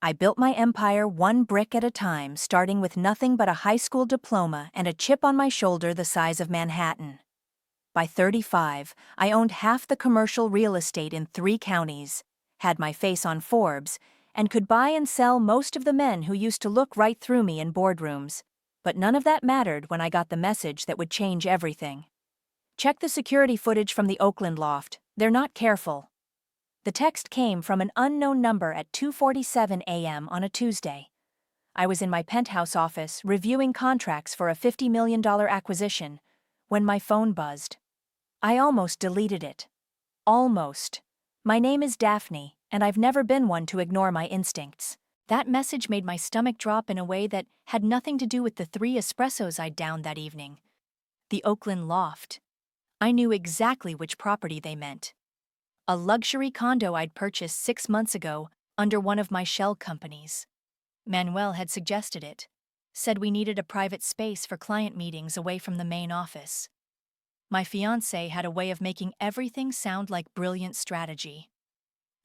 I built my empire one brick at a time, starting with nothing but a high school diploma and a chip on my shoulder the size of Manhattan. By 35, I owned half the commercial real estate in 3 counties, had my face on Forbes, and could buy and sell most of the men who used to look right through me in boardrooms. But none of that mattered when I got the message that would change everything. Check the security footage from the Oakland loft. They're not careful. The text came from an unknown number at 2:47 a.m. on a Tuesday. I was in my penthouse office reviewing contracts for a $50 million acquisition when my phone buzzed. I almost deleted it. Almost. My name is Daphne, and I've never been one to ignore my instincts. That message made my stomach drop in a way that had nothing to do with the 3 espressos I'd downed that evening. The Oakland loft. I knew exactly which property they meant. A luxury condo I'd purchased 6 months ago under one of my shell companies. Manuel had suggested it, said we needed a private space for client meetings away from the main office. My fiancé had a way of making everything sound like brilliant strategy.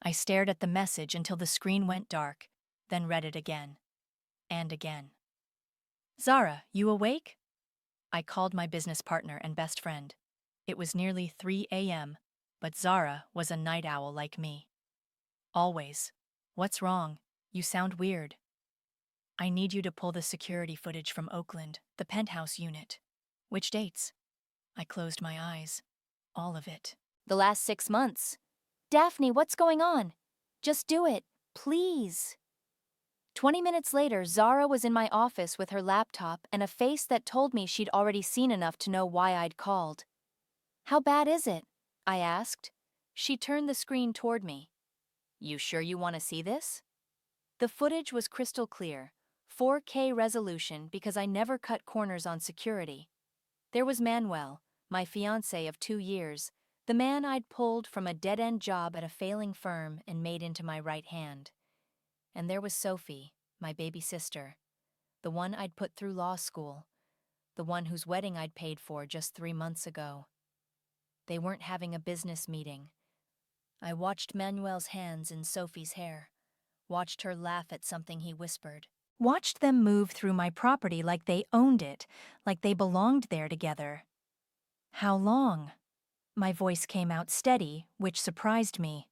I stared at the message until the screen went dark, then read it again. And again. "Zara, you awake?" I called my business partner and best friend. It was nearly 3 a.m., but Zara was a night owl like me. "Always. What's wrong? You sound weird." "I need you to pull the security footage from Oakland, the penthouse unit." "Which dates?" I closed my eyes. All of it. The last 6 months. Daphne, what's going on? Just do it, please. 20 minutes later, Zara was in my office with her laptop and a face that told me she'd already seen enough to know why I'd called. "How bad is it?" I asked. She turned the screen toward me. "You sure you want to see this?" The footage was crystal clear, 4K resolution because I never cut corners on security. There was Manuel, my fiancé of 2 years, the man I'd pulled from a dead-end job at a failing firm and made into my right hand. And there was Sophie, my baby sister, the one I'd put through law school, the one whose wedding I'd paid for just 3 months ago. They weren't having a business meeting. I watched Manuel's hands in Sophie's hair, watched her laugh at something he whispered. Watched them move through my property like they owned it, like they belonged there together. "How long?" My voice came out steady, which surprised me.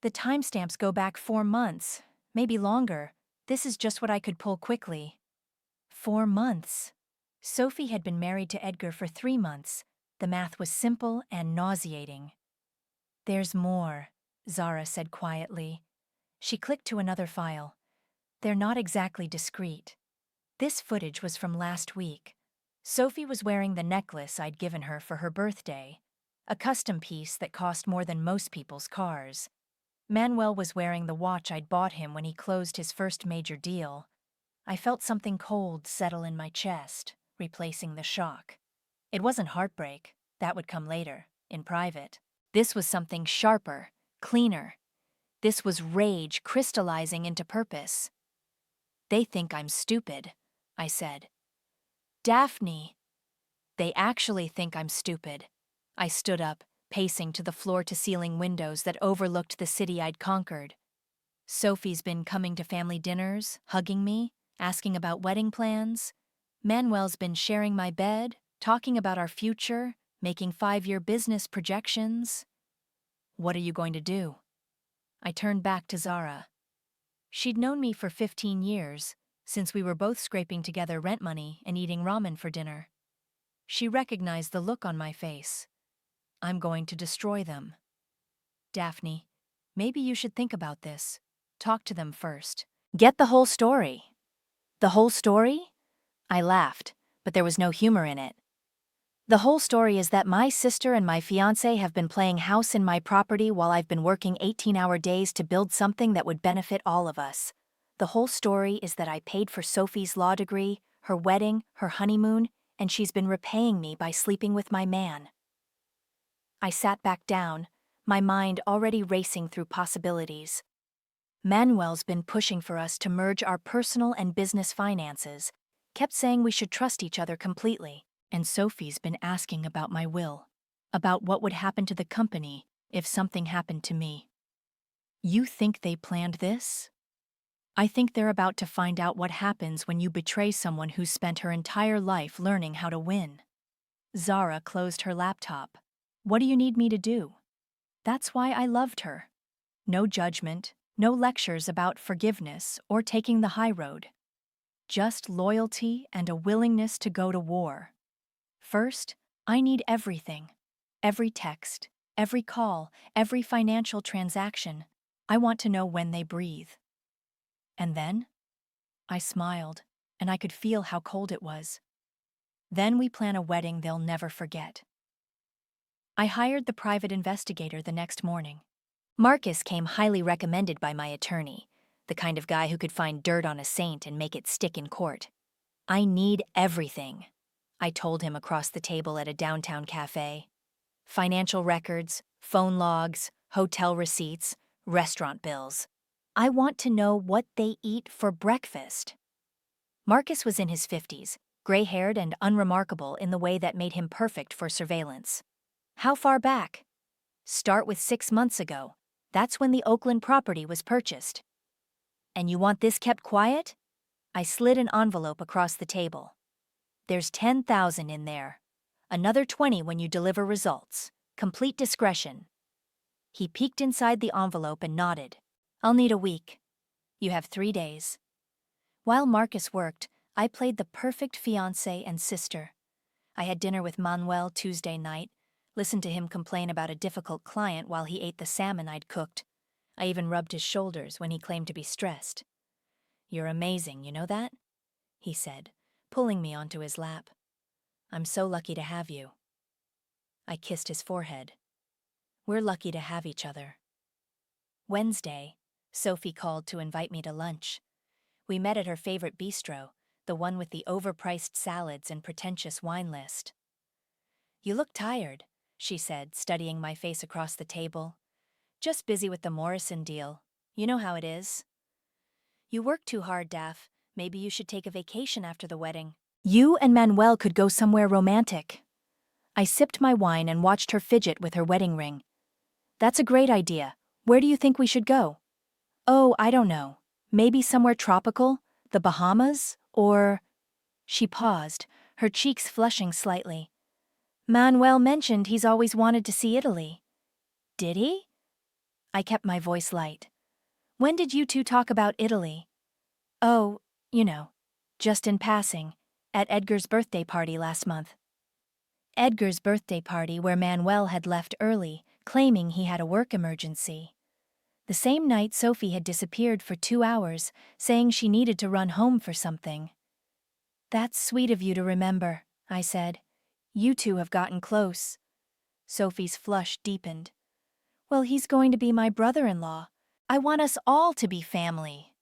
"The timestamps go back 4 months, maybe longer. This is just what I could pull quickly." 4 months. Sophie had been married to Edgar for 3 months. The math was simple and nauseating. "There's more," Zara said quietly. She clicked to another file. "They're not exactly discreet. This footage was from last week. Sophie was wearing the necklace I'd given her for her birthday, a custom piece that cost more than most people's cars. Manuel was wearing the watch I'd bought him when he closed his first major deal. I felt something cold settle in my chest, replacing the shock. It wasn't heartbreak. That would come later, in private. This was something sharper, cleaner. This was rage crystallizing into purpose. "They think I'm stupid," I said. "Daphne." "They actually think I'm stupid." I stood up, pacing to the floor-to-ceiling windows that overlooked the city I'd conquered. "Sophie's been coming to family dinners, hugging me, asking about wedding plans. Manuel's been sharing my bed, talking about our future, making 5-year business projections. What are you going to do?" I turned back to Zara. She'd known me for 15 years, since we were both scraping together rent money and eating ramen for dinner. She recognized the look on my face. "I'm going to destroy them." "Daphne, maybe you should think about this. Talk to them first. Get the whole story." "The whole story?" I laughed, but there was no humor in it. "The whole story is that my sister and my fiancé have been playing house in my property while I've been working 18-hour days to build something that would benefit all of us. The whole story is that I paid for Sophie's law degree, her wedding, her honeymoon, and she's been repaying me by sleeping with my man." I sat back down, my mind already racing through possibilities. Manuel's been pushing for us to merge our personal and business finances, kept saying we should trust each other completely. And Sophie's been asking about my will, about what would happen to the company if something happened to me. "You think they planned this?" I think they're about to find out what happens when you betray someone who's spent her entire life learning how to win. Zara closed her laptop. What do you need me to do? That's why I loved her. No judgment, no lectures about forgiveness or taking the high road. Just loyalty and a willingness to go to war. First, I need everything. Every text, every call, every financial transaction. I want to know when they breathe. And then? I smiled, and I could feel how cold it was. Then we plan a wedding they'll never forget. I hired the private investigator the next morning. Marcus came highly recommended by my attorney, the kind of guy who could find dirt on a saint and make it stick in court. I need everything, I told him across the table at a downtown cafe. Financial records, phone logs, hotel receipts, restaurant bills. I want to know what they eat for breakfast. Marcus was in his 50s, gray-haired and unremarkable in the way that made him perfect for surveillance. How far back? Start with 6 months ago. That's when the Oakland property was purchased. And you want this kept quiet? I slid an envelope across the table. There's $10,000 in there. Another 20 when you deliver results. Complete discretion. He peeked inside the envelope and nodded. I'll need a week. You have 3 days. While Marcus worked, I played the perfect fiancé and sister. I had dinner with Manuel Tuesday night, listened to him complain about a difficult client while he ate the salmon I'd cooked. I even rubbed his shoulders when he claimed to be stressed. You're amazing, you know that? He said, pulling me onto his lap. I'm so lucky to have you. I kissed his forehead. We're lucky to have each other. Wednesday, Sophie called to invite me to lunch. We met at her favorite bistro, the one with the overpriced salads and pretentious wine list. You look tired, she said, studying my face across the table. Just busy with the Morrison deal. You know how it is. You work too hard, Daff. Maybe you should take a vacation after the wedding. You and Manuel could go somewhere romantic. I sipped my wine and watched her fidget with her wedding ring. That's a great idea. Where do you think we should go? Oh, I don't know. Maybe somewhere tropical? The Bahamas? Or... She paused, her cheeks flushing slightly. Manuel mentioned he's always wanted to see Italy. Did he? I kept my voice light. When did you two talk about Italy? Oh, you know, just in passing, at Edgar's birthday party last month. Edgar's birthday party where Manuel had left early, claiming he had a work emergency. The same night Sophie had disappeared for 2 hours, saying she needed to run home for something. That's sweet of you to remember, I said. You two have gotten close. Sophie's flush deepened. Well, he's going to be my brother-in-law. I want us all to be family.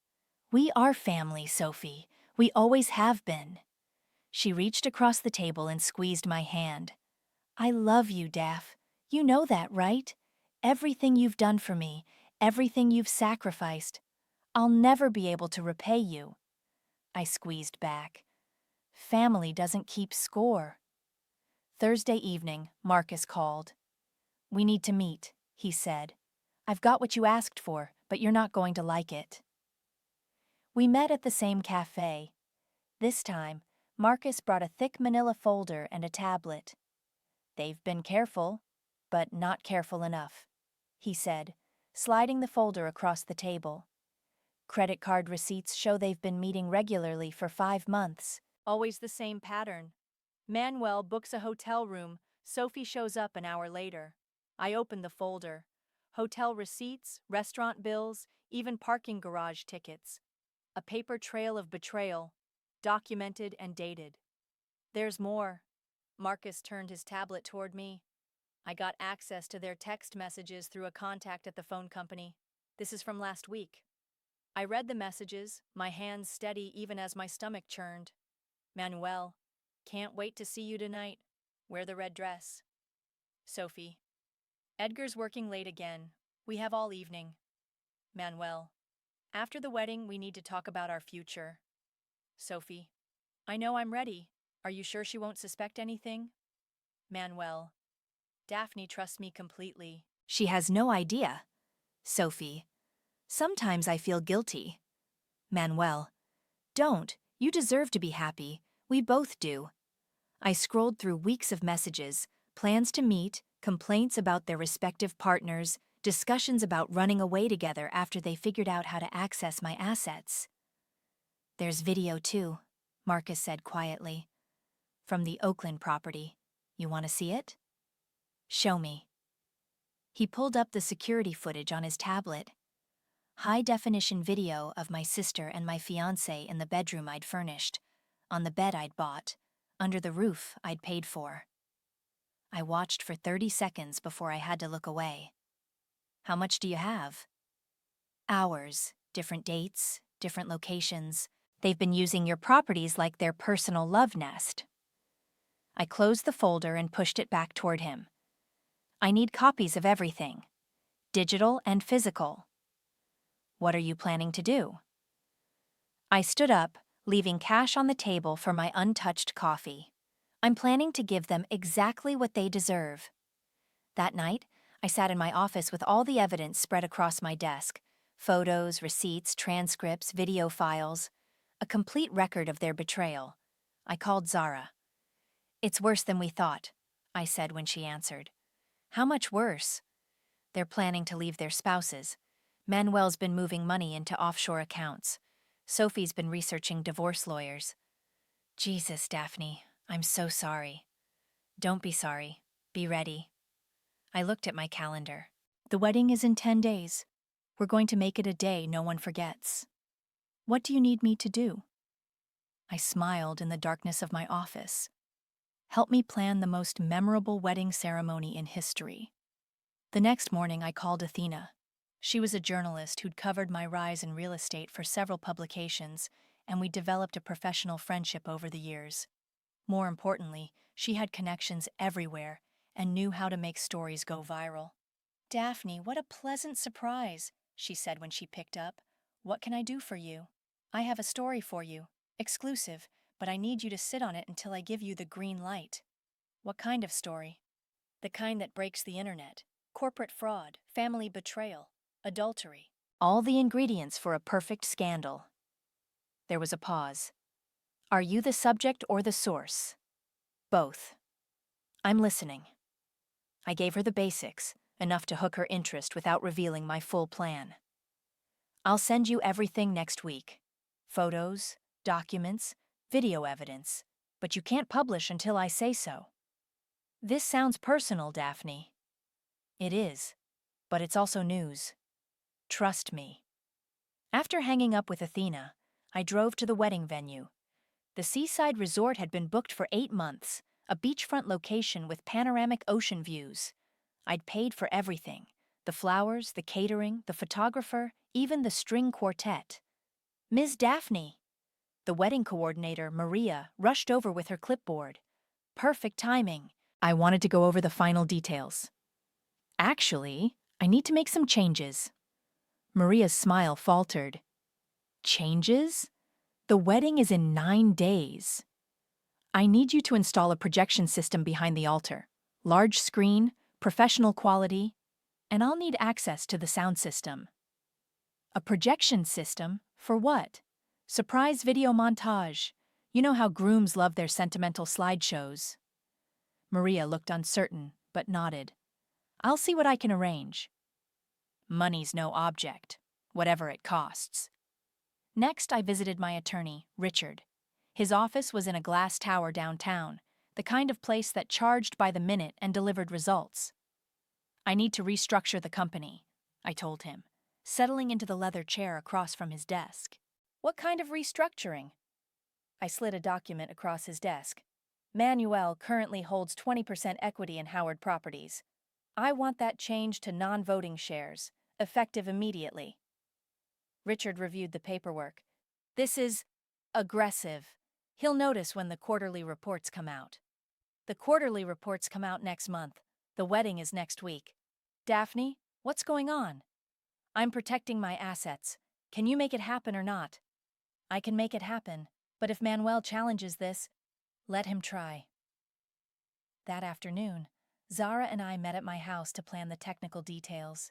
We are family, Sophie. We always have been. She reached across the table and squeezed my hand. I love you, Daff. You know that, right? Everything you've done for me, everything you've sacrificed. I'll never be able to repay you. I squeezed back. Family doesn't keep score. Thursday evening, Marcus called. We need to meet, he said. I've got what you asked for, but you're not going to like it. We met at the same cafe. This time, Marcus brought a thick manila folder and a tablet. They've been careful, but not careful enough, he said, sliding the folder across the table. Credit card receipts show they've been meeting regularly for 5 months. Always the same pattern. Manuel books a hotel room. Sophie shows up an hour later. I opened the folder. Hotel receipts, restaurant bills, even parking garage tickets. A paper trail of betrayal, documented and dated. There's more. Marcus turned his tablet toward me. I got access to their text messages through a contact at the phone company. This is from last week. I read the messages, my hands steady even as my stomach churned. Manuel, can't wait to see you tonight. Wear the red dress. Sophie, Edgar's working late again. We have all evening. Manuel, after the wedding, we need to talk about our future. Sophie, I know I'm ready. Are you sure she won't suspect anything? Manuel, Daphne trusts me completely. She has no idea. Sophie, sometimes I feel guilty. Manuel, don't. You deserve to be happy. We both do. I scrolled through weeks of messages, plans to meet, complaints about their respective partners, discussions about running away together after they figured out how to access my assets. There's video too, Marcus said quietly. From the Oakland property. You want to see it? Show me. He pulled up the security footage on his tablet. High-definition video of my sister and my fiancé in the bedroom I'd furnished, on the bed I'd bought, under the roof I'd paid for. I watched for 30 seconds before I had to look away. How much do you have? Hours, different dates, different locations. They've been using your properties like their personal love nest. I closed the folder and pushed it back toward him. I need copies of everything, digital and physical. What are you planning to do? I stood up, leaving cash on the table for my untouched coffee. I'm planning to give them exactly what they deserve. That night, I sat in my office with all the evidence spread across my desk: photos, receipts, transcripts, video files, a complete record of their betrayal. I called Zara. It's worse than we thought, I said when she answered. How much worse? They're planning to leave their spouses. Manuel's been moving money into offshore accounts. Sophie's been researching divorce lawyers. Jesus, Daphne, I'm so sorry. Don't be sorry. Be ready. I looked at my calendar. The wedding is in 10 days. We're going to make it a day no one forgets. What do you need me to do? I smiled in the darkness of my office. Help me plan the most memorable wedding ceremony in history. The next morning, I called Athena. She was a journalist who'd covered my rise in real estate for several publications, and we developed a professional friendship over the years. More importantly, she had connections everywhere and knew how to make stories go viral. Daphne, what a pleasant surprise, she said when she picked up. What can I do for you? I have a story for you, exclusive, but I need you to sit on it until I give you the green light. What kind of story? The kind that breaks the internet. Corporate fraud, family betrayal, adultery. All the ingredients for a perfect scandal. There was a pause. Are you the subject or the source? Both. I'm listening. I gave her the basics, enough to hook her interest without revealing my full plan. I'll send you everything next week. Photos, documents, video evidence, but you can't publish until I say so. This sounds personal, Daphne. It is, but it's also news. Trust me. After hanging up with Athena, I drove to the wedding venue. The seaside resort had been booked for 8 months, a beachfront location with panoramic ocean views. I'd paid for everything: the flowers, the catering, the photographer, even the string quartet. Ms. Daphne! The wedding coordinator, Maria, rushed over with her clipboard. Perfect timing. I wanted to go over the final details. Actually, I need to make some changes. Maria's smile faltered. Changes? The wedding is in 9 days. I need you to install a projection system behind the altar. Large screen, professional quality, and I'll need access to the sound system. A projection system? For what? Surprise video montage. You know how grooms love their sentimental slideshows. Maria looked uncertain, but nodded. I'll see what I can arrange. Money's no object, whatever it costs. Next, I visited my attorney, Richard. His office was in a glass tower downtown, the kind of place that charged by the minute and delivered results. I need to restructure the company, I told him, settling into the leather chair across from his desk. What kind of restructuring? I slid a document across his desk. Manuel currently holds 20% equity in Howard Properties. I want that changed to non-voting shares, effective immediately. Richard reviewed the paperwork. This is aggressive. He'll notice when the quarterly reports come out. The quarterly reports come out next month. The wedding is next week. Daphne, what's going on? I'm protecting my assets. Can you make it happen or not? I can make it happen, but if Manuel challenges this, let him try. That afternoon, Zara and I met at my house to plan the technical details.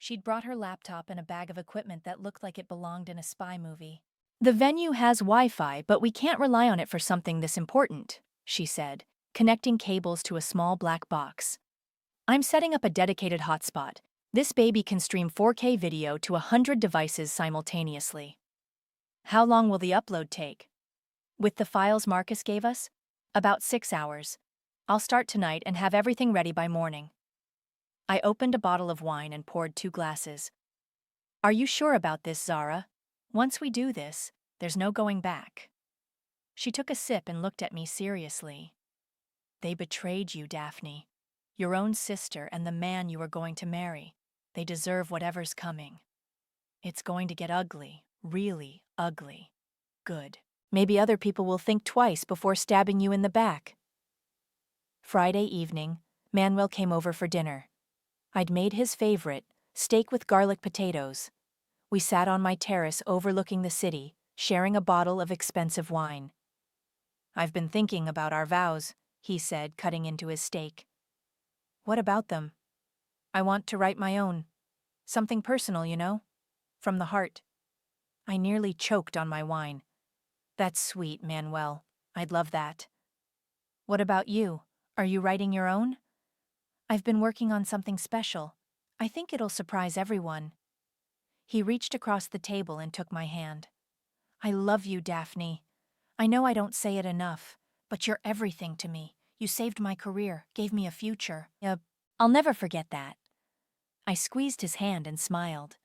She'd brought her laptop and a bag of equipment that looked like it belonged in a spy movie. "The venue has Wi-Fi, but we can't rely on it for something this important," she said, connecting cables to a small black box. "I'm setting up a dedicated hotspot. This baby can stream 4K video to 100 devices simultaneously." "How long will the upload take?" "With the files Marcus gave us? About 6 hours. I'll start tonight and have everything ready by morning." I opened a bottle of wine and poured 2 glasses. "Are you sure about this, Zara? Once we do this, there's no going back." She took a sip and looked at me seriously. "They betrayed you, Daphne. Your own sister and the man you were going to marry. They deserve whatever's coming. It's going to get ugly, really ugly. Good. Maybe other people will think twice before stabbing you in the back." Friday evening, Manuel came over for dinner. I'd made his favorite, steak with garlic potatoes. We sat on my terrace overlooking the city, sharing a bottle of expensive wine. "I've been thinking about our vows," he said, cutting into his steak. "What about them?" "I want to write my own. Something personal, you know? From the heart." I nearly choked on my wine. "That's sweet, Manuel. I'd love that." "What about you? Are you writing your own?" "I've been working on something special. I think it'll surprise everyone." He reached across the table and took my hand. "I love you, Daphne. I know I don't say it enough, but you're everything to me. You saved my career, gave me a future. I'll never forget that." I squeezed his hand and smiled.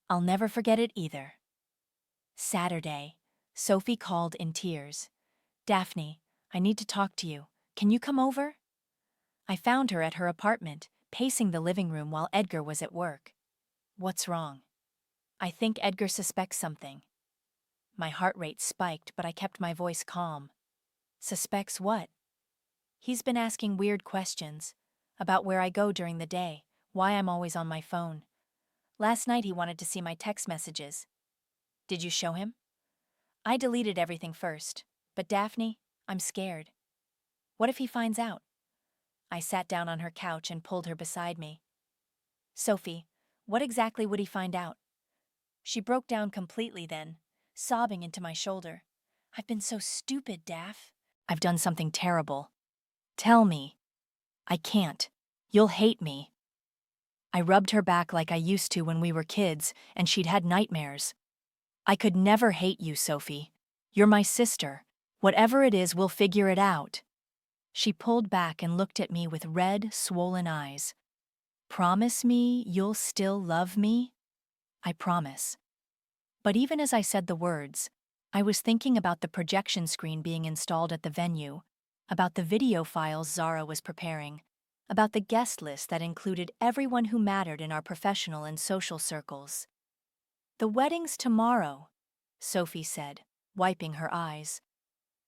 "I'll never forget it either." Saturday, Sophie called in tears. "Daphne, I need to talk to you. Can you come over?" I found her at her apartment, pacing the living room while Edgar was at work. "What's wrong?" "I think Edgar suspects something." My heart rate spiked, but I kept my voice calm. "Suspects what?" "He's been asking weird questions. About where I go during the day, why I'm always on my phone. Last night he wanted to see my text messages." "Did you show him?" "I deleted everything first. But Daphne, I'm scared." "What if he finds out?" I sat down on her couch and pulled her beside me. "Sophie, what exactly would he find out?" She broke down completely then, sobbing into my shoulder. "I've been so stupid, Daph. I've done something terrible. Tell me." "I can't. You'll hate me." I rubbed her back like I used to when we were kids and she'd had nightmares. "I could never hate you, Sophie. You're my sister. Whatever it is, we'll figure it out." She pulled back and looked at me with red, swollen eyes. "Promise me you'll still love me?" "I promise." But even as I said the words, I was thinking about the projection screen being installed at the venue, about the video files Zara was preparing, about the guest list that included everyone who mattered in our professional and social circles. "The wedding's tomorrow," Sophie said, wiping her eyes.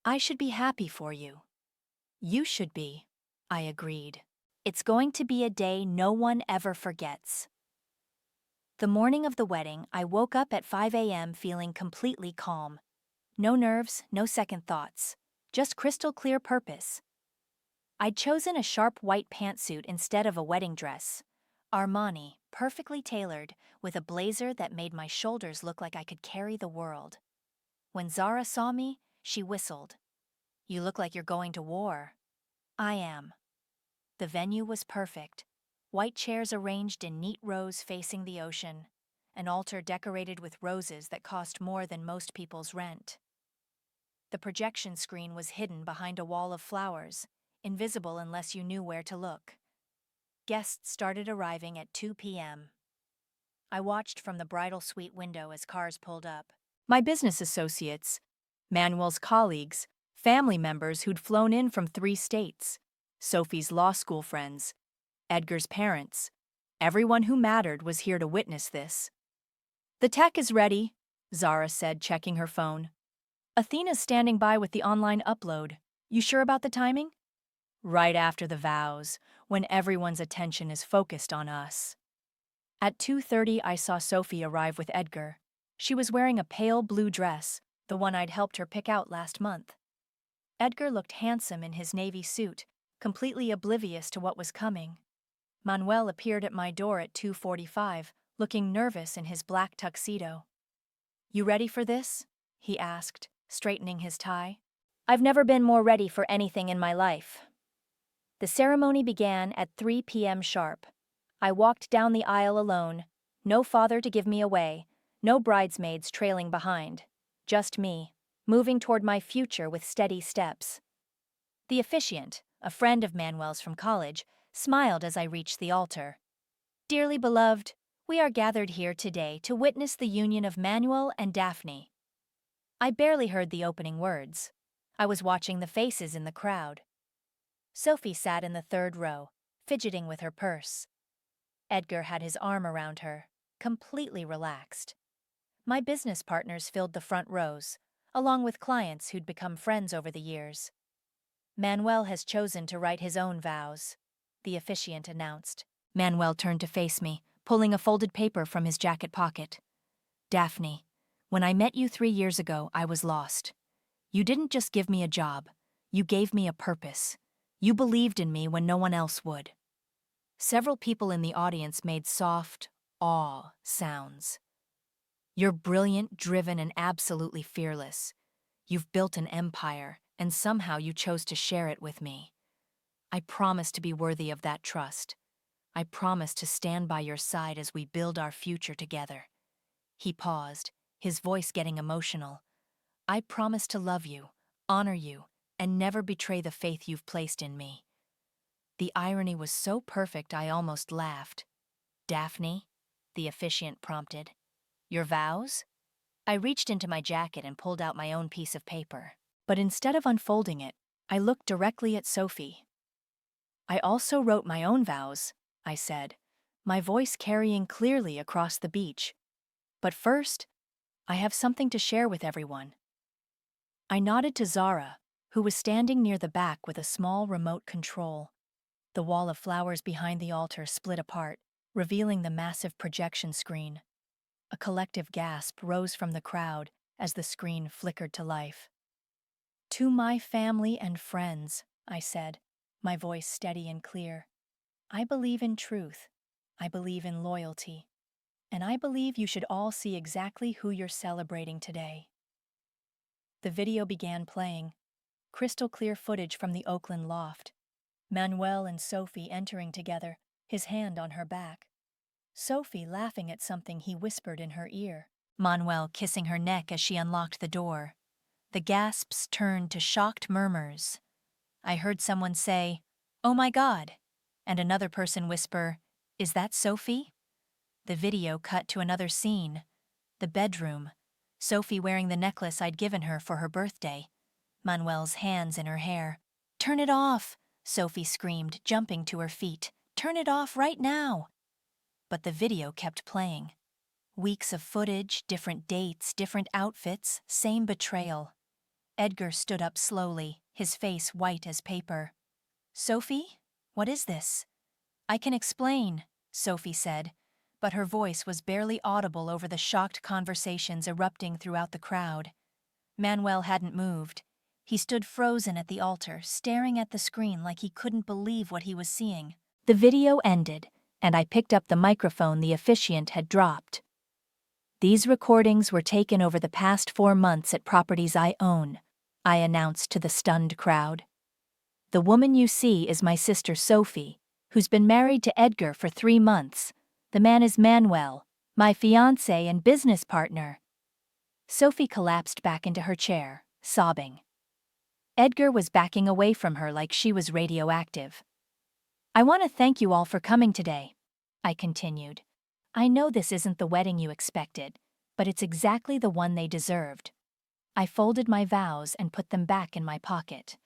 "I should be happy for you." "You should be," I agreed. "It's going to be a day no one ever forgets." The morning of the wedding, I woke up at 5 a.m. feeling completely calm. No nerves, no second thoughts. Just crystal clear purpose. I'd chosen a sharp white pantsuit instead of a wedding dress. Armani, perfectly tailored, with a blazer that made my shoulders look like I could carry the world. When Zara saw me, she whistled. "You look like you're going to war." "I am." The venue was perfect. White chairs arranged in neat rows facing the ocean. An altar decorated with roses that cost more than most people's rent. The projection screen was hidden behind a wall of flowers, invisible unless you knew where to look. Guests started arriving at 2 p.m. I watched from the bridal suite window as cars pulled up. My business associates, Manuel's colleagues, family members who'd flown in from 3 states, Sophie's law school friends, Edgar's parents. Everyone who mattered was here to witness this. "The tech is ready," Zara said, checking her phone. "Athena's standing by with the online upload. You sure about the timing?" "Right after the vows, when everyone's attention is focused on us." At 2:30, I saw Sophie arrive with Edgar. She was wearing a pale blue dress, the one I'd helped her pick out last month. Edgar looked handsome in his navy suit, completely oblivious to what was coming. Manuel appeared at my door at 2:45, looking nervous in his black tuxedo. "You ready for this?" he asked, straightening his tie. I've never been more ready for anything in my life. The ceremony began at 3 p.m. sharp. I walked down the aisle alone, no father to give me away, no bridesmaids trailing behind. Just me, moving toward my future with steady steps. The officiant, a friend of Manuel's from college, smiled as I reached the altar. "Dearly beloved, we are gathered here today to witness the union of Manuel and Daphne." I barely heard the opening words. I was watching the faces in the crowd. Sophie sat in the third row, fidgeting with her purse. Edgar had his arm around her, completely relaxed. My business partners filled the front rows, along with clients who'd become friends over the years. "Manuel has chosen to write his own vows," the officiant announced. Manuel turned to face me, pulling a folded paper from his jacket pocket. "Daphne, when I met you 3 years ago, I was lost. You didn't just give me a job, you gave me a purpose. You believed in me when no one else would." Several people in the audience made soft, awe sounds. "You're brilliant, driven, and absolutely fearless. You've built an empire, and somehow you chose to share it with me. I promise to be worthy of that trust. I promise to stand by your side as we build our future together." He paused, his voice getting emotional. "I promise to love you, honor you, and never betray the faith you've placed in me." The irony was so perfect I almost laughed. "Daphne?" the officiant prompted. "Your vows?" I reached into my jacket and pulled out my own piece of paper. But instead of unfolding it, I looked directly at Sophie. "I also wrote my own vows," I said, my voice carrying clearly across the beach. "But first, I have something to share with everyone." I nodded to Zara, who was standing near the back with a small remote control. The wall of flowers behind the altar split apart, revealing the massive projection screen. A collective gasp rose from the crowd as the screen flickered to life. "To my family and friends," I said, my voice steady and clear. "I believe in truth. I believe in loyalty. And I believe you should all see exactly who you're celebrating today." The video began playing, crystal clear footage from the Oakland loft. Manuel and Sophie entering together, his hand on her back. Sophie laughing at something he whispered in her ear. Manuel kissing her neck as she unlocked the door. The gasps turned to shocked murmurs. I heard someone say, "Oh my God," and another person whisper, "Is that Sophie?" The video cut to another scene. The bedroom. Sophie wearing the necklace I'd given her for her birthday. Manuel's hands in her hair. "Turn it off," Sophie screamed, jumping to her feet. "Turn it off right now." But the video kept playing. Weeks of footage, different dates, different outfits, same betrayal. Edgar stood up slowly, his face white as paper. "Sophie, what is this?" "I can explain," Sophie said, but her voice was barely audible over the shocked conversations erupting throughout the crowd. Manuel hadn't moved. He stood frozen at the altar, staring at the screen like he couldn't believe what he was seeing. The video ended, and I picked up the microphone the officiant had dropped. "These recordings were taken over the past 4 months at properties I own," I announced to the stunned crowd. "The woman you see is my sister Sophie, who's been married to Edgar for 3 months. The man is Manuel, my fiancé and business partner." Sophie collapsed back into her chair, sobbing. Edgar was backing away from her like she was radioactive. "I want to thank you all for coming today," I continued. "I know this isn't the wedding you expected, but it's exactly the one they deserved." I folded my vows and put them back in my pocket.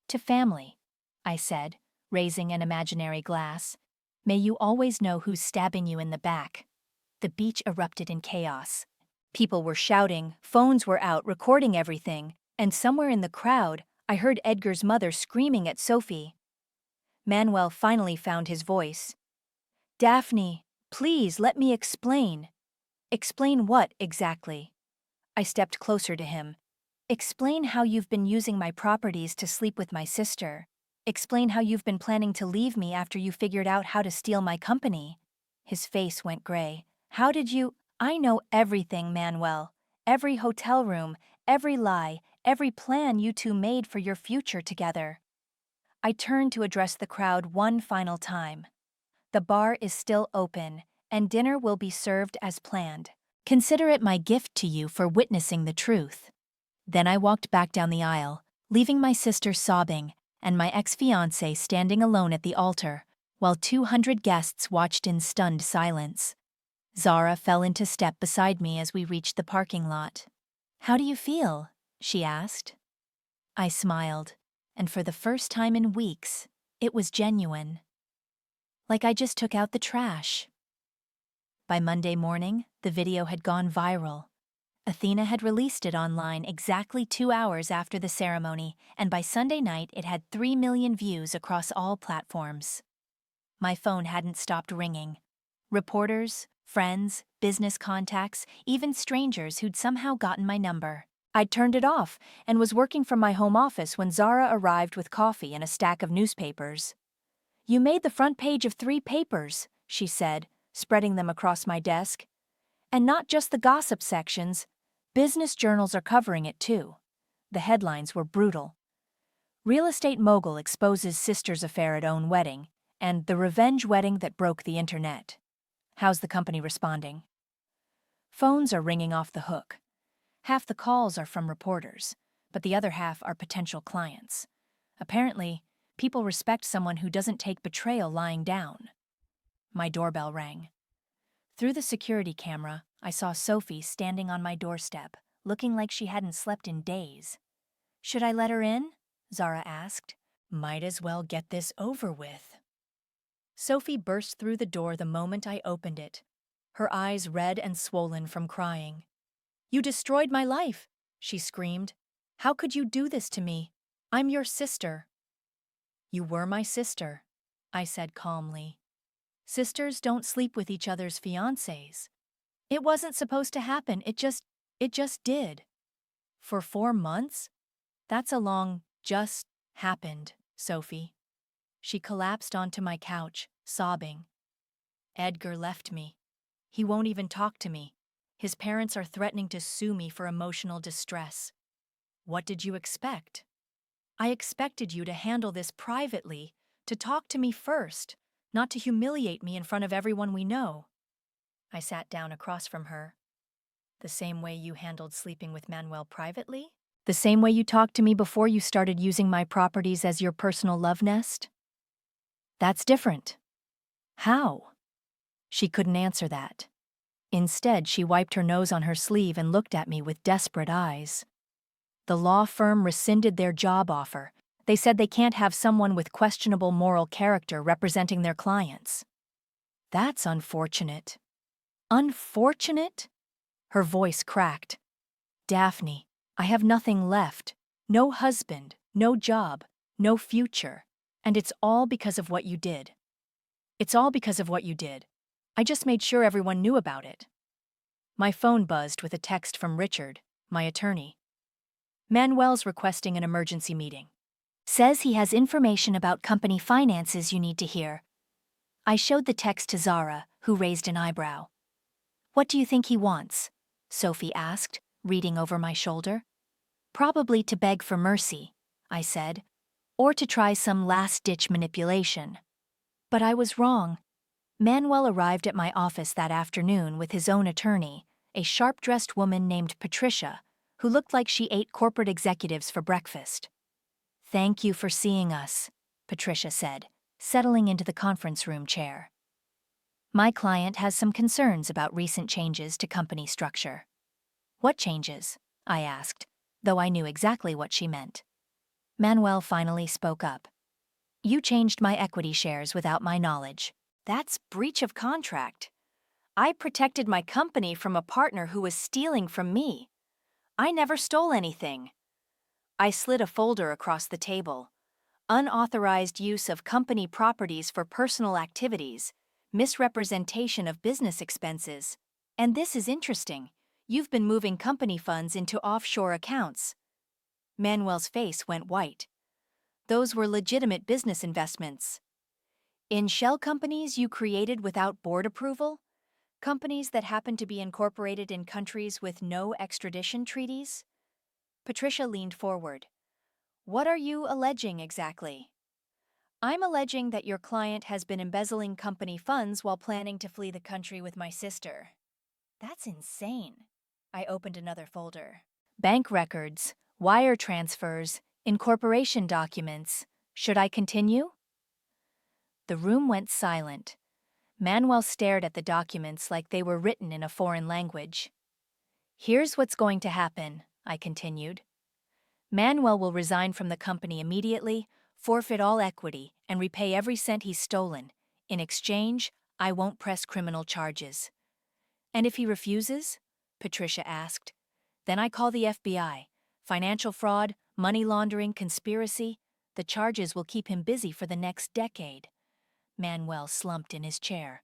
"To family," I said, raising an imaginary glass, "may you always know who's stabbing you in the back." The beach erupted in chaos. People were shouting, phones were out recording everything, and somewhere in the crowd, I heard Edgar's mother screaming at Sophie. Manuel finally found his voice. "Daphne, please let me explain." "Explain what, exactly?" I stepped closer to him. "Explain how you've been using my properties to sleep with my sister. Explain how you've been planning to leave me after you figured out how to steal my company." His face went gray, How did you? I know everything, Manuel. Every hotel room, every lie, every plan you two made for your future together. I turned to address the crowd one final time. The bar is still open, and dinner will be served as planned. Consider it my gift to you for witnessing the truth. Then I walked back down the aisle, leaving my sister sobbing and my ex-fiancé standing alone at the altar, while 200 guests watched in stunned silence. Zara fell into step beside me as we reached the parking lot. "How do you feel?" she asked. I smiled, and for the first time in weeks, it was genuine. Like I just took out the trash. By Monday morning, the video had gone viral. Athena had released it online exactly 2 hours after the ceremony, and by Sunday night it had 3 million views across all platforms. My phone hadn't stopped ringing. Reporters, friends, business contacts, even strangers who'd somehow gotten my number. I'd turned it off and was working from my home office when Zara arrived with coffee and a stack of newspapers. "You made the front page of 3 papers," she said, spreading them across my desk. "And not just the gossip sections. Business journals are covering it too." The headlines were brutal. "Real estate mogul exposes sister's affair at own wedding," and "The revenge wedding that broke the internet." How's the company responding? Phones are ringing off the hook. Half the calls are from reporters, but the other half are potential clients. Apparently, people respect someone who doesn't take betrayal lying down. My doorbell rang. Through the security camera, I saw Sophie standing on my doorstep, looking like she hadn't slept in days. "Should I let her in?" Zara asked. "Might as well get this over with." Sophie burst through the door the moment I opened it, her eyes red and swollen from crying. "You destroyed my life," she screamed. "How could you do this to me? I'm your sister." "You were my sister," I said calmly. "Sisters don't sleep with each other's fiancés. It wasn't supposed to happen, it just did." "For 4 months? That's a long just happened, Sophie." She collapsed onto my couch, sobbing. "Edgar left me. He won't even talk to me. His parents are threatening to sue me for emotional distress." "What did you expect?" "I expected you to handle this privately, to talk to me first, not to humiliate me in front of everyone we know." I sat down across from her. "The same way you handled sleeping with Manuel privately? The same way you talked to me before you started using my properties as your personal love nest?" "That's different." "How?" She couldn't answer that. Instead, she wiped her nose on her sleeve and looked at me with desperate eyes. "The law firm rescinded their job offer. They said they can't have someone with questionable moral character representing their clients." "That's unfortunate." "Unfortunate?" Her voice cracked. "Daphne, I have nothing left. No husband, no job, no future. And it's all because of what you did. It's all because of what you did. I just made sure everyone knew about it." My phone buzzed with a text from Richard, my attorney. "Manuel's requesting an emergency meeting. Says he has information about company finances you need to hear." I showed the text to Zara, who raised an eyebrow. "What do you think he wants?" Sophie asked, reading over my shoulder. "Probably to beg for mercy," I said, "or to try some last-ditch manipulation." But I was wrong. Manuel arrived at my office that afternoon with his own attorney, a sharp-dressed woman named Patricia, who looked like she ate corporate executives for breakfast. "Thank you for seeing us," Patricia said, settling into the conference room chair. "My client has some concerns about recent changes to company structure." "What changes?" I asked, though I knew exactly what she meant. Manuel finally spoke up. "You changed my equity shares without my knowledge. That's breach of contract. I protected my company from a partner who was stealing from me. I never stole anything." I slid a folder across the table. "Unauthorized use of company properties for personal activities, misrepresentation of business expenses. And this is interesting. You've been moving company funds into offshore accounts." Manuel's face went white. "Those were legitimate business investments." "In shell companies you created without board approval? Companies that happen to be incorporated in countries with no extradition treaties? Patricia leaned forward. What are you alleging exactly? I'm alleging that your client has been embezzling company funds while planning to flee the country with my sister. That's insane. I opened another folder. Bank records, wire transfers, incorporation documents. Should I continue? The room went silent. Manuel stared at the documents like they were written in a foreign language. Here's what's going to happen, I continued. Manuel will resign from the company immediately, forfeit all equity, and repay every cent he's stolen. In exchange, I won't press criminal charges. And if he refuses? Patricia asked. Then I call the FBI. Financial fraud, money laundering, conspiracy. The charges will keep him busy for the next decade. Manuel slumped in his chair.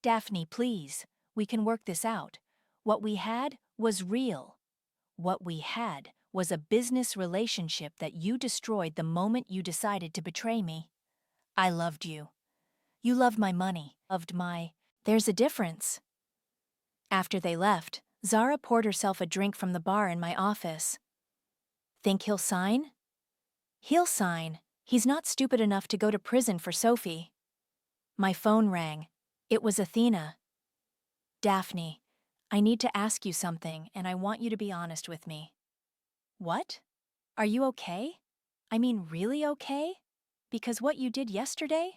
Daphne, please. We can work this out. What we had was real. What we had was a business relationship that you destroyed the moment you decided to betray me. I loved you. You loved my money, loved my... There's a difference. After they left, Zara poured herself a drink from the bar in my office. Think he'll sign? He'll sign. He's not stupid enough to go to prison for Sophie. My phone rang. It was Athena. Daphne, I need to ask you something, and I want you to be honest with me. What? Are you okay? I mean, really okay? Because what you did yesterday?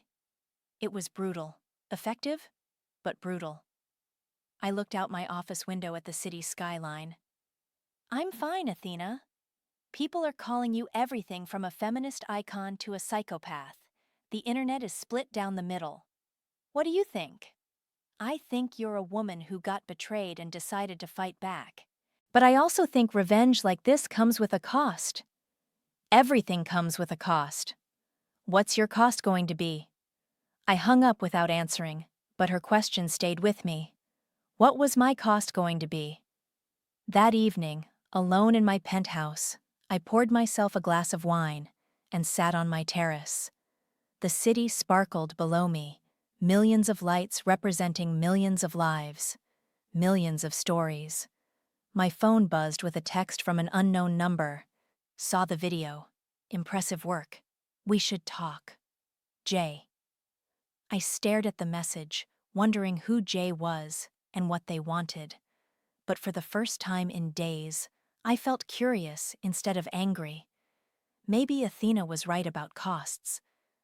It was brutal. Effective, but brutal. I looked out my office window at the city skyline. I'm fine, Athena. People are calling you everything from a feminist icon to a psychopath. The internet is split down the middle. What do you think? I think you're a woman who got betrayed and decided to fight back. But I also think revenge like this comes with a cost. Everything comes with a cost. What's your cost going to be? I hung up without answering, but her question stayed with me. What was my cost going to be? That evening, alone in my penthouse, I poured myself a glass of wine and sat on my terrace. The city sparkled below me, millions of lights representing millions of lives, millions of stories. My phone buzzed with a text from an unknown number. Saw the video. Impressive work. We should talk. Jay. I stared at the message, wondering who Jay was and what they wanted. But for the first time in days, I felt curious instead of angry. Maybe Athena was right about costs,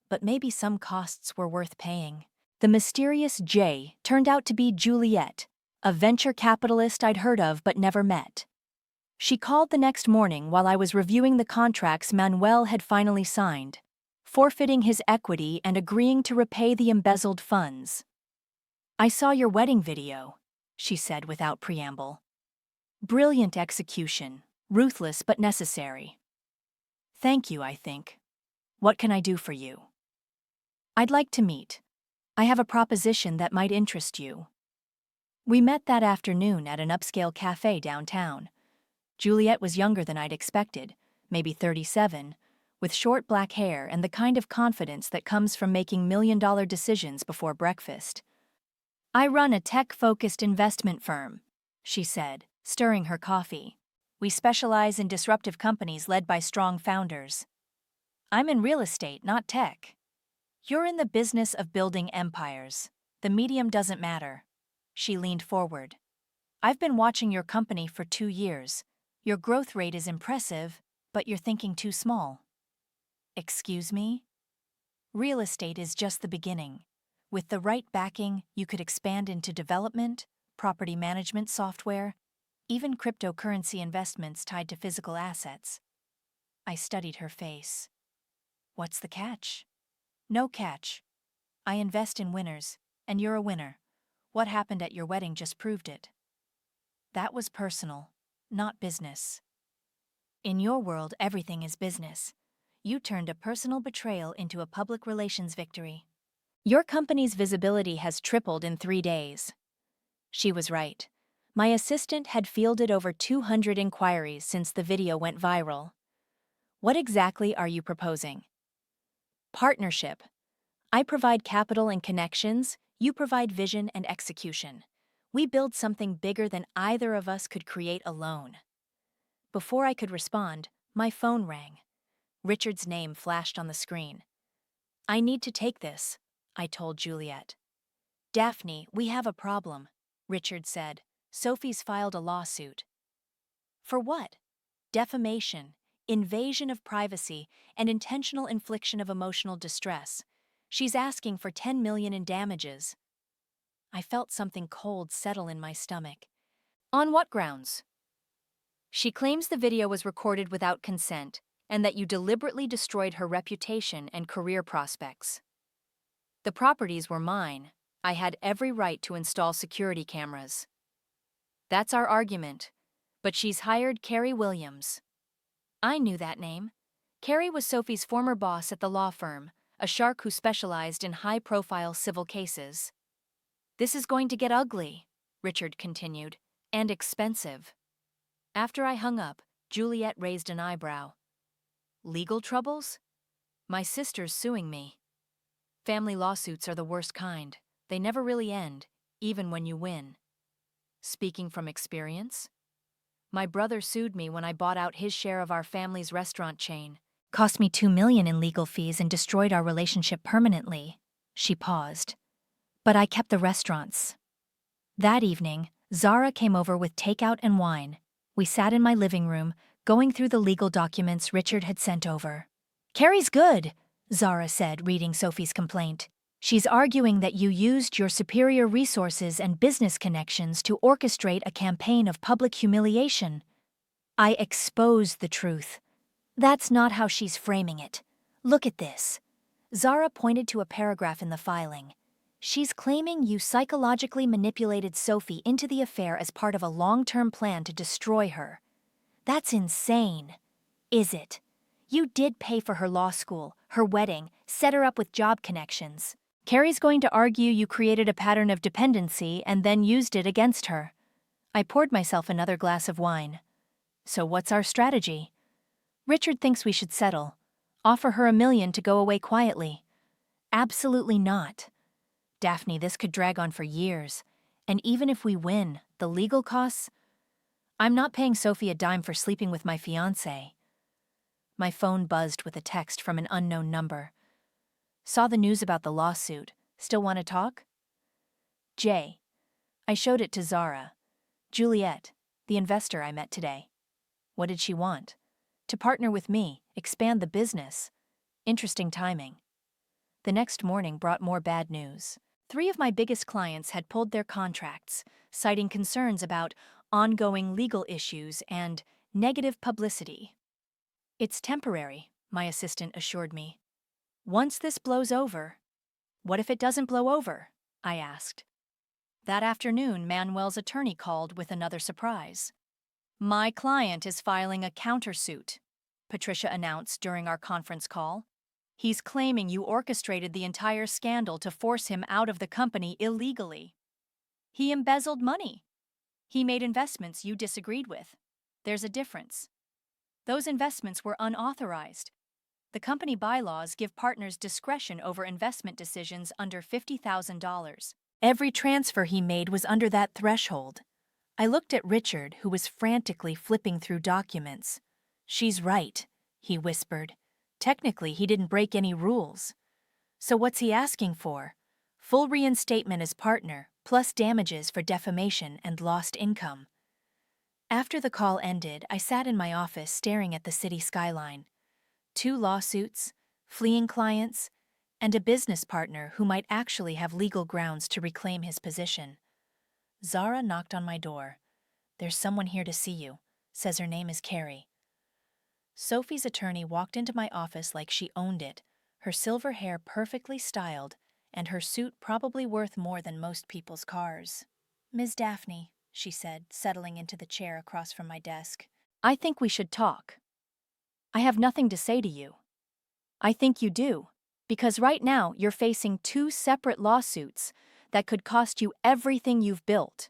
but maybe some costs were worth paying. The mysterious Jay turned out to be Juliet, a venture capitalist I'd heard of but never met. She called the next morning while I was reviewing the contracts Manuel had finally signed, forfeiting his equity and agreeing to repay the embezzled funds. I saw your wedding video, she said without preamble. Brilliant execution, ruthless but necessary. Thank you, I think. What can I do for you? I'd like to meet. I have a proposition that might interest you. We met that afternoon at an upscale cafe downtown. Juliet was younger than I'd expected, maybe 37, with short black hair and the kind of confidence that comes from making million-dollar decisions before breakfast. I run a tech-focused investment firm, she said, stirring her coffee. We specialize in disruptive companies led by strong founders. I'm in real estate, not tech. You're in the business of building empires. The medium doesn't matter. She leaned forward. I've been watching your company for 2 years. Your growth rate is impressive, but you're thinking too small. Excuse me? Real estate is just the beginning. With the right backing, you could expand into development, property management software, even cryptocurrency investments tied to physical assets. I studied her face. What's the catch? No catch. I invest in winners, and you're a winner. What happened at your wedding just proved it. That was personal, not business. In your world, everything is business. You turned a personal betrayal into a public relations victory. Your company's visibility has tripled in 3 days. She was right. My assistant had fielded over 200 inquiries since the video went viral. What exactly are you proposing? Partnership. I provide capital and connections, you provide vision and execution. We build something bigger than either of us could create alone. Before I could respond, my phone rang. Richard's name flashed on the screen. I need to take this, I told Juliet. Daphne, we have a problem, Richard said. Sophie's filed a lawsuit. For what? Defamation, invasion of privacy, and intentional infliction of emotional distress. She's asking for 10 million in damages. I felt something cold settle in my stomach. On what grounds? She claims the video was recorded without consent and that you deliberately destroyed her reputation and career prospects. The properties were mine. I had every right to install security cameras. That's our argument. But she's hired Carrie Williams. I knew that name. Carrie was Sophie's former boss at the law firm, a shark who specialized in high-profile civil cases. This is going to get ugly, Richard continued, and expensive. After I hung up, Juliet raised an eyebrow. Legal troubles? My sister's suing me. Family lawsuits are the worst kind. They never really end, even when you win. Speaking from experience? My brother sued me when I bought out his share of our family's restaurant chain. Cost me 2 million in legal fees and destroyed our relationship permanently. She paused. But I kept the restaurants. That evening, Zara came over with takeout and wine. We sat in my living room, going through the legal documents Richard had sent over. Carrie's good, Zara said, reading Sophie's complaint. She's arguing that you used your superior resources and business connections to orchestrate a campaign of public humiliation. I exposed the truth. That's not how she's framing it. Look at this. Zara pointed to a paragraph in the filing. She's claiming you psychologically manipulated Sophie into the affair as part of a long-term plan to destroy her. That's insane. Is it? You did pay for her law school, her wedding, set her up with job connections. Carrie's going to argue you created a pattern of dependency and then used it against her. I poured myself another glass of wine. So what's our strategy? Richard thinks we should settle. Offer her $1 million to go away quietly. Absolutely not. Daphne, this could drag on for years. And even if we win, the legal costs? I'm not paying Sophie a dime for sleeping with my fiancé. My phone buzzed with a text from an unknown number. Saw the news about the lawsuit. Still want to talk? Jay. I showed it to Zara. Juliet, the investor I met today. What did she want? To partner with me, expand the business. Interesting timing. The next morning brought more bad news. 3 of my biggest clients had pulled their contracts, citing concerns about ongoing legal issues and negative publicity. It's temporary, my assistant assured me. Once this blows over. What if it doesn't blow over? I asked. That afternoon, Manuel's attorney called with another surprise. My client is filing a countersuit, Patricia announced during our conference call. He's claiming you orchestrated the entire scandal to force him out of the company illegally. He embezzled money. He made investments you disagreed with. There's a difference. Those investments were unauthorized. The company bylaws give partners discretion over investment decisions under $50,000. Every transfer he made was under that threshold. I looked at Richard, who was frantically flipping through documents. She's right, he whispered. Technically, he didn't break any rules. So what's he asking for? Full reinstatement as partner, plus damages for defamation and lost income. After the call ended, I sat in my office staring at the city skyline. 2 lawsuits, fleeing clients, and a business partner who might actually have legal grounds to reclaim his position. Zara knocked on my door. There's someone here to see you. Says her name is Carrie. Sophie's attorney walked into my office like she owned it, her silver hair perfectly styled, and her suit probably worth more than most people's cars. Ms. Daphne, she said, settling into the chair across from my desk. I think we should talk. I have nothing to say to you. I think you do, because right now you're facing 2 separate lawsuits that could cost you everything you've built.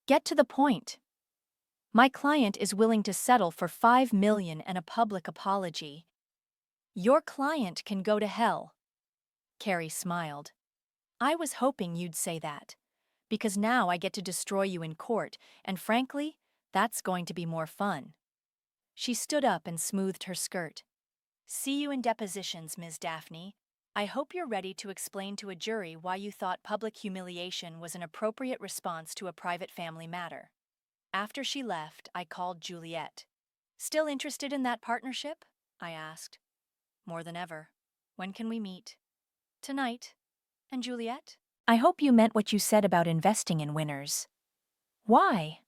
Get to the point. My client is willing to settle for $5 million and a public apology. Your client can go to hell. Carrie smiled. I was hoping you'd say that. Because now I get to destroy you in court, and frankly, that's going to be more fun. She stood up and smoothed her skirt. See you in depositions, Ms. Daphne. I hope you're ready to explain to a jury why you thought public humiliation was an appropriate response to a private family matter. After she left, I called Juliet. Still interested in that partnership? I asked. More than ever. When can we meet? Tonight. And Juliet? I hope you meant what you said about investing in winners. Why?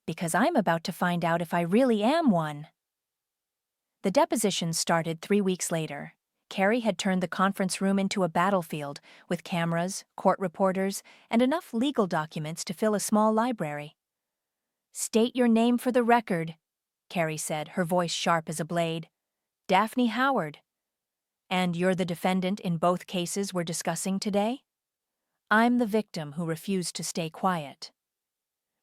Because I'm about to find out if I really am one. The deposition started 3 weeks later. Carrie had turned the conference room into a battlefield with cameras, court reporters, and enough legal documents to fill a small library. State your name for the record, Carrie said, her voice sharp as a blade. Daphne Howard. And you're the defendant in both cases we're discussing today? I'm the victim who refused to stay quiet.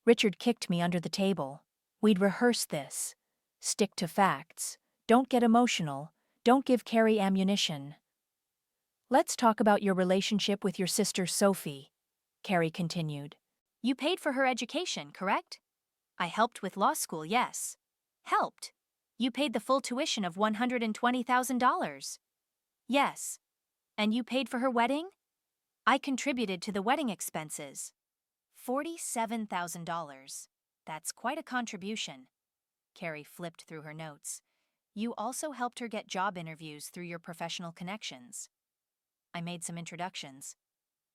Richard kicked me under the table. We'd rehearsed this. Stick to facts. Don't get emotional. Don't give Carrie ammunition. Let's talk about your relationship with your sister Sophie, Carrie continued. You paid for her education, correct? I helped with law school, yes. Helped? You paid the full tuition of $120,000. Yes. And you paid for her wedding? I contributed to the wedding expenses. $47,000. That's quite a contribution. Carrie flipped through her notes. You also helped her get job interviews through your professional connections. I made some introductions.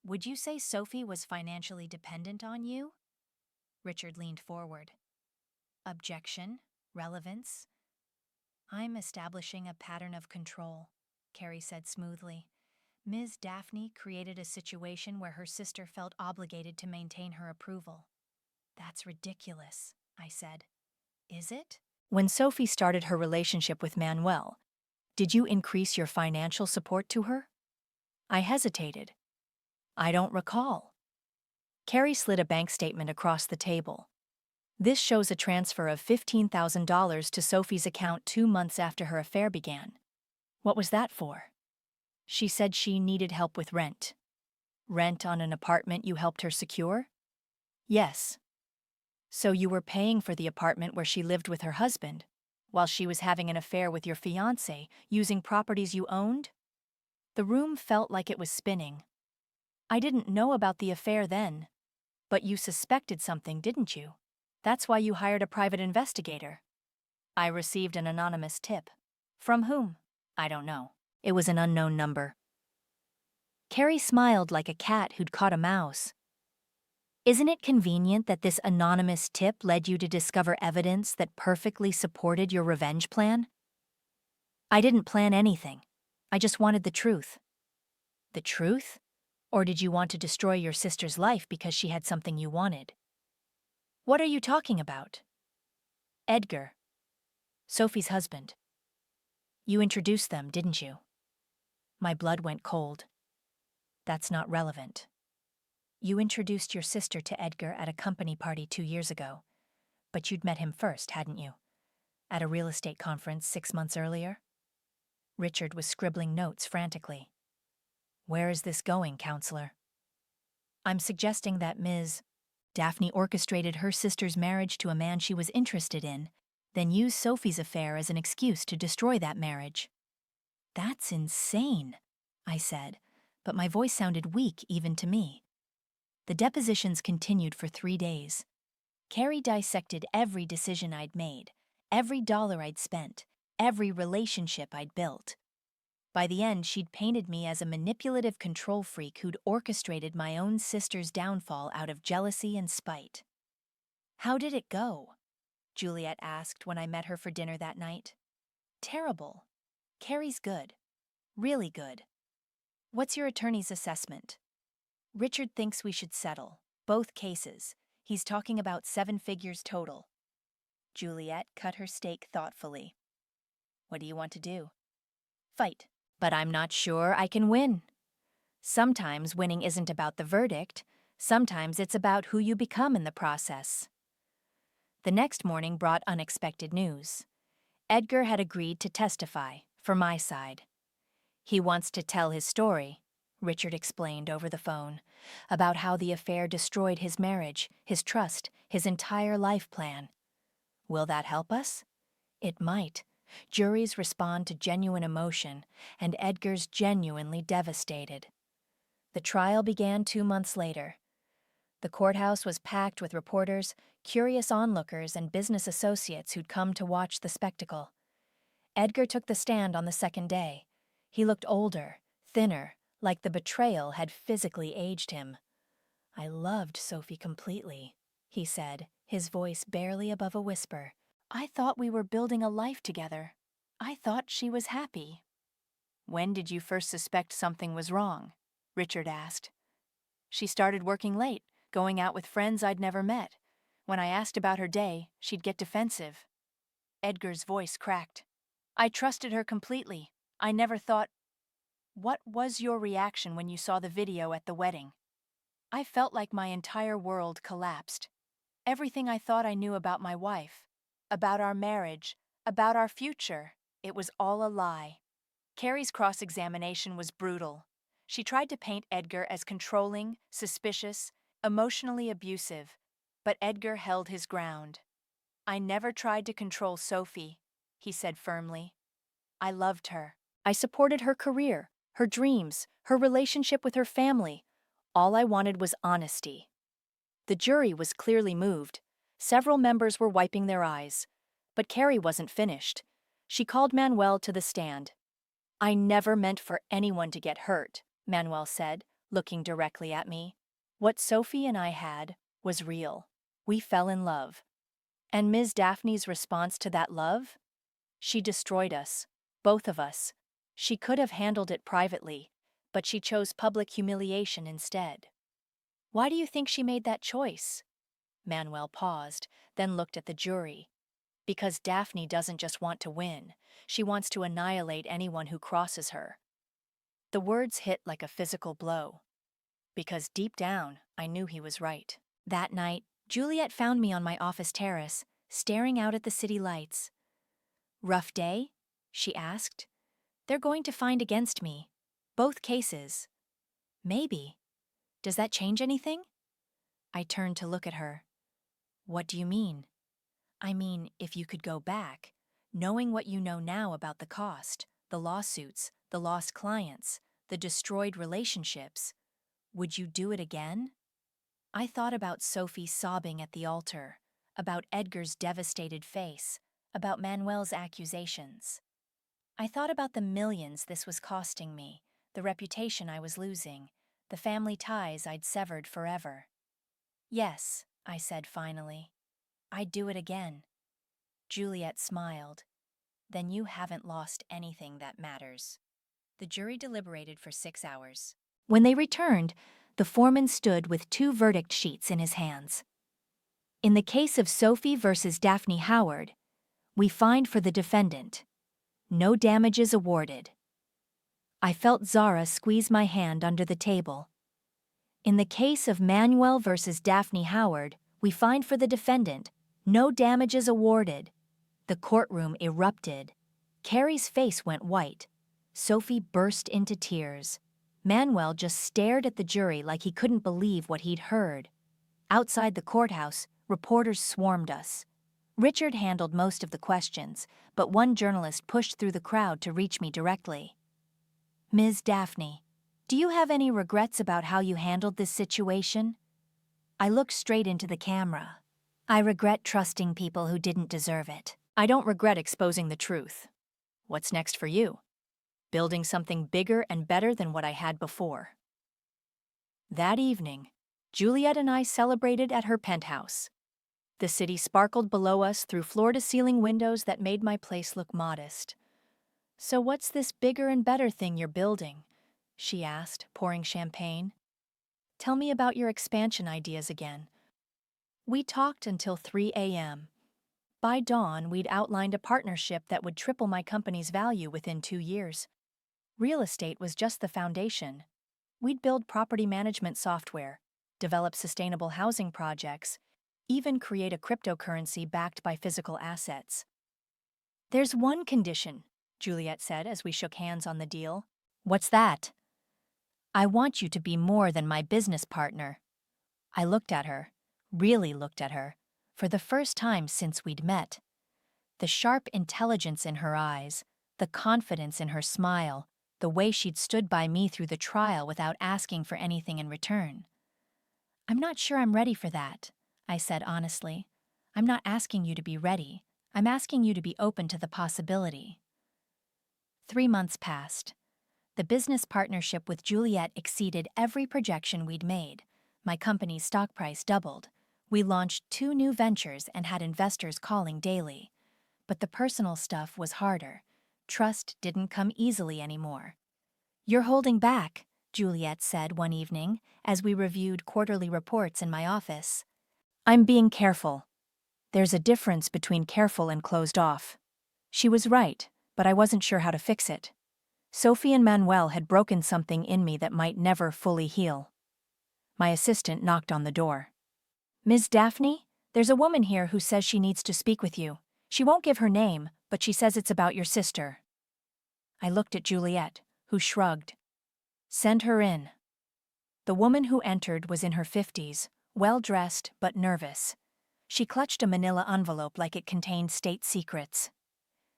Would you say Sophie was financially dependent on you? Richard leaned forward. Objection? Relevance? I'm establishing a pattern of control, Carrie said smoothly. Ms. Daphne created a situation where her sister felt obligated to maintain her approval. That's ridiculous, I said. Is it? When Sophie started her relationship with Manuel, did you increase your financial support to her? I hesitated. I don't recall. Carrie slid a bank statement across the table. This shows a transfer of $15,000 to Sophie's account 2 months after her affair began. What was that for? She said she needed help with rent. Rent on an apartment you helped her secure? Yes. So you were paying for the apartment where she lived with her husband, while she was having an affair with your fiancé, using properties you owned? The room felt like it was spinning. I didn't know about the affair then. But you suspected something, didn't you? That's why you hired a private investigator. I received an anonymous tip. From whom? I don't know. It was an unknown number. Carrie smiled like a cat who'd caught a mouse. Isn't it convenient that this anonymous tip led you to discover evidence that perfectly supported your revenge plan? I didn't plan anything. I just wanted the truth. The truth? Or did you want to destroy your sister's life because she had something you wanted? What are you talking about? Edgar. Sophie's husband. You introduced them, didn't you? My blood went cold. That's not relevant. You introduced your sister to Edgar at a company party 2 years ago. But you'd met him first, hadn't you? At a real estate conference 6 months earlier? Richard was scribbling notes frantically. Where is this going, counselor? I'm suggesting that Ms. Daphne orchestrated her sister's marriage to a man she was interested in, then used Sophie's affair as an excuse to destroy that marriage. That's insane, I said, but my voice sounded weak even to me. The depositions continued for 3 days. Carrie dissected every decision I'd made, every dollar I'd spent, every relationship I'd built. By the end, she'd painted me as a manipulative control freak who'd orchestrated my own sister's downfall out of jealousy and spite. How did it go? Juliet asked when I met her for dinner that night. Terrible. Carrie's good. Really good. What's your attorney's assessment? Richard thinks we should settle. Both cases. He's talking about 7 figures total. Juliet cut her steak thoughtfully. What do you want to do? Fight. But I'm not sure I can win. Sometimes winning isn't about the verdict. Sometimes it's about who you become in the process. The next morning brought unexpected news. Edgar had agreed to testify, for my side. He wants to tell his story, Richard explained over the phone, about how the affair destroyed his marriage, his trust, his entire life plan. Will that help us? It might. Juries respond to genuine emotion, and Edgar's genuinely devastated. The trial began 2 months later. The courthouse was packed with reporters, curious onlookers, and business associates who'd come to watch the spectacle. Edgar took the stand on the second day. He looked older, thinner, like the betrayal had physically aged him. "I loved Sophie completely," he said, his voice barely above a whisper. "I thought we were building a life together. I thought she was happy." "When did you first suspect something was wrong?" Richard asked. "She started working late, going out with friends I'd never met. When I asked about her day, she'd get defensive." Edgar's voice cracked. "I trusted her completely. I never thought—" "What was your reaction when you saw the video at the wedding?" "I felt like my entire world collapsed. Everything I thought I knew about my wife, about our marriage, about our future, it was all a lie." Carrie's cross-examination was brutal. She tried to paint Edgar as controlling, suspicious, emotionally abusive, but Edgar held his ground. "I never tried to control Sophie," he said firmly. "I loved her. I supported her career, her dreams, her relationship with her family. All I wanted was honesty." The jury was clearly moved. Several members were wiping their eyes. But Carrie wasn't finished. She called Manuel to the stand. "I never meant for anyone to get hurt," Manuel said, looking directly at me. "What Sophie and I had was real. We fell in love. And Ms. Daphne's response to that love? She destroyed us, both of us. She could have handled it privately, but she chose public humiliation instead." "Why do you think she made that choice?" Manuel paused, then looked at the jury. "Because Daphne doesn't just want to win. She wants to annihilate anyone who crosses her." The words hit like a physical blow. Because deep down, I knew he was right. That night, Juliet found me on my office terrace, staring out at the city lights. "Rough day?" she asked. "They're going to find against me. Both cases." "Maybe. Does that change anything?" I turned to look at her. "What do you mean?" "I mean, if you could go back, knowing what you know now about the cost, the lawsuits, the lost clients, the destroyed relationships, would you do it again?" I thought about Sophie sobbing at the altar, about Edgar's devastated face, about Manuel's accusations. I thought about the millions this was costing me, the reputation I was losing, the family ties I'd severed forever. "Yes," I said finally. "I'd do it again." Juliet smiled. "Then you haven't lost anything that matters." The jury deliberated for 6 hours. When they returned, the foreman stood with 2 verdict sheets in his hands. "In the case of Sophie versus Daphne Howard, we find for the defendant. No damages awarded." I felt Zara squeeze my hand under the table. "In the case of Manuel versus Daphne Howard, we find for the defendant. No damages awarded." The courtroom erupted. Carrie's face went white. Sophie burst into tears. Manuel just stared at the jury like he couldn't believe what he'd heard. Outside the courthouse, reporters swarmed us. Richard handled most of the questions, but one journalist pushed through the crowd to reach me directly. "Ms. Daphne, do you have any regrets about how you handled this situation?" I looked straight into the camera. "I regret trusting people who didn't deserve it. I don't regret exposing the truth." "What's next for you?" "Building something bigger and better than what I had before." That evening, Juliet and I celebrated at her penthouse. The city sparkled below us through floor-to-ceiling windows that made my place look modest. "So what's this bigger and better thing you're building?" she asked, pouring champagne. "Tell me about your expansion ideas again." We talked until 3 a.m. By dawn, we'd outlined a partnership that would triple my company's value within 2 years. Real estate was just the foundation. We'd build property management software, develop sustainable housing projects, even create a cryptocurrency backed by physical assets. "There's one condition," Juliet said as we shook hands on the deal. "What's that?" I want you to be more than my business partner. I looked at her, really looked at her, for the first time since we'd met. The sharp intelligence in her eyes, the confidence in her smile, the way she'd stood by me through the trial without asking for anything in return. I'm not sure I'm ready for that, I said honestly. I'm not asking you to be ready. I'm asking you to be open to the possibility. 3 months passed. The business partnership with Juliet exceeded every projection we'd made. My company's stock price doubled. We launched 2 new ventures and had investors calling daily. But the personal stuff was harder. Trust didn't come easily anymore. You're holding back, Juliet said one evening as we reviewed quarterly reports in my office. I'm being careful. There's a difference between careful and closed off. She was right, but I wasn't sure how to fix it. Sophie and Manuel had broken something in me that might never fully heal. My assistant knocked on the door. Ms. Daphne, there's a woman here who says she needs to speak with you. She won't give her name, but she says it's about your sister. I looked at Juliet, who shrugged. Send her in. The woman who entered was in her 50s, well-dressed but nervous. She clutched a manila envelope like it contained state secrets.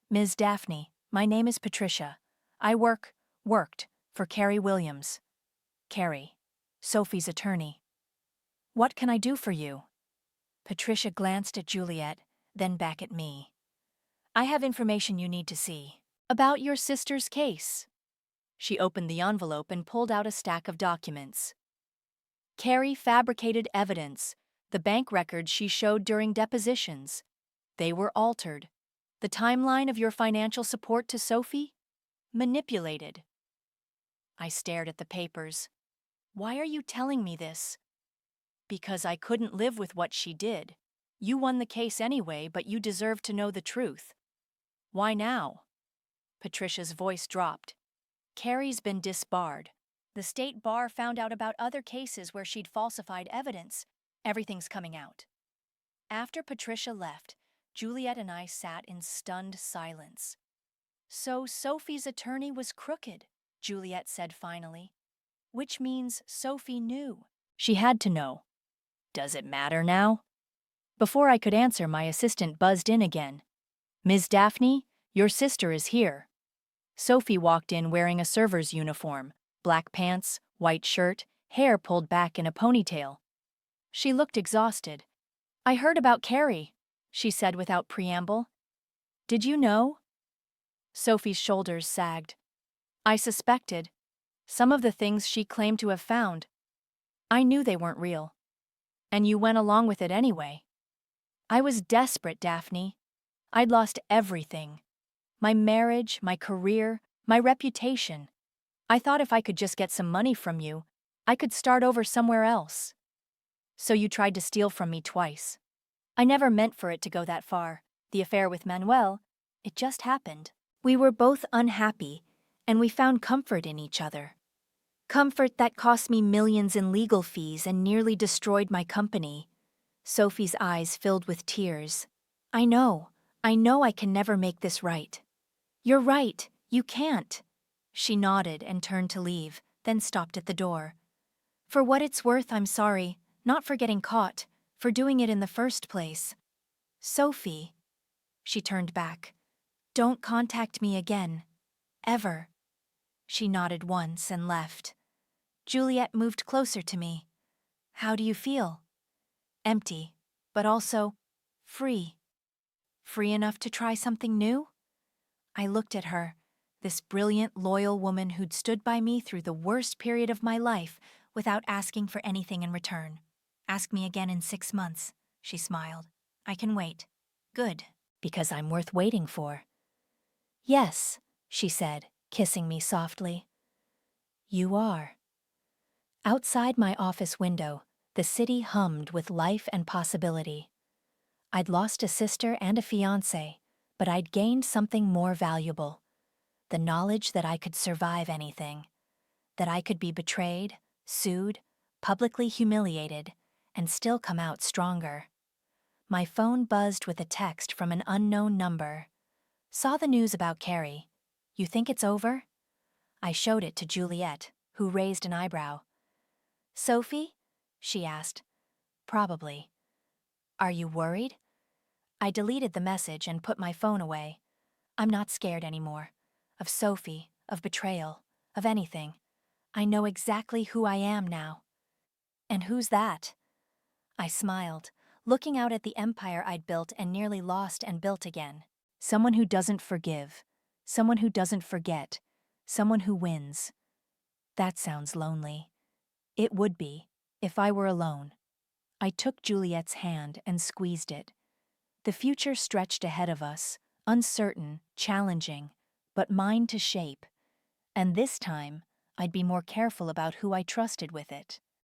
Ms. Daphne, my name is Patricia. I worked for Carrie Williams. Carrie, Sophie's attorney. What can I do for you? Patricia glanced at Juliet, then back at me. I have information you need to see. About your sister's case. She opened the envelope and pulled out a stack of documents. Carrie fabricated evidence, the bank records she showed during depositions. They were altered. The timeline of your financial support to Sophie? Manipulated. I stared at the papers. Why are you telling me this? Because I couldn't live with what she did. You won the case anyway, but you deserve to know the truth. Why now? Patricia's voice dropped. Carrie's been disbarred. The state bar found out about other cases where she'd falsified evidence. Everything's coming out. After Patricia left, Juliet and I sat in stunned silence. So Sophie's attorney was crooked, Juliet said finally. Which means Sophie knew. She had to know. Does it matter now? Before I could answer, my assistant buzzed in again. Ms. Daphne, your sister is here. Sophie walked in wearing a server's uniform, black pants, white shirt, hair pulled back in a ponytail. She looked exhausted. I heard about Carrie, she said without preamble. Did you know? Sophie's shoulders sagged. I suspected. Some of the things she claimed to have found. I knew they weren't real. And you went along with it anyway. I was desperate, Daphne. I'd lost everything. My marriage, my career, my reputation. I thought if I could just get some money from you, I could start over somewhere else. So you tried to steal from me twice. I never meant for it to go that far. The affair with Manuel, it just happened. We were both unhappy, and we found comfort in each other. Comfort that cost me millions in legal fees and nearly destroyed my company. Sophie's eyes filled with tears. I know I can never make this right. You're right, you can't. She nodded and turned to leave, then stopped at the door. For what it's worth, I'm sorry, not for getting caught, for doing it in the first place. Sophie. She turned back. Don't contact me again. Ever. She nodded once and left. Juliet moved closer to me. How do you feel? Empty, but also free. Free enough to try something new? I looked at her, this brilliant, loyal woman who'd stood by me through the worst period of my life without asking for anything in return. Ask me again in 6 months, she smiled. I can wait. Good, because I'm worth waiting for. Yes, she said, kissing me softly. You are. Outside my office window, the city hummed with life and possibility. I'd lost a sister and a fiancé, but I'd gained something more valuable. The knowledge that I could survive anything. That I could be betrayed, sued, publicly humiliated, and still come out stronger. My phone buzzed with a text from an unknown number. Saw the news about Carrie. You think it's over? I showed it to Juliet, who raised an eyebrow. Sophie? She asked. Probably. Are you worried? I deleted the message and put my phone away. I'm not scared anymore. Of Sophie, of betrayal, of anything. I know exactly who I am now. And who's that? I smiled, looking out at the empire I'd built and nearly lost and built again. Someone who doesn't forgive. Someone who doesn't forget. Someone who wins. That sounds lonely. It would be, if I were alone. I took Juliet's hand and squeezed it. The future stretched ahead of us, uncertain, challenging, but mine to shape. And this time, I'd be more careful about who I trusted with it.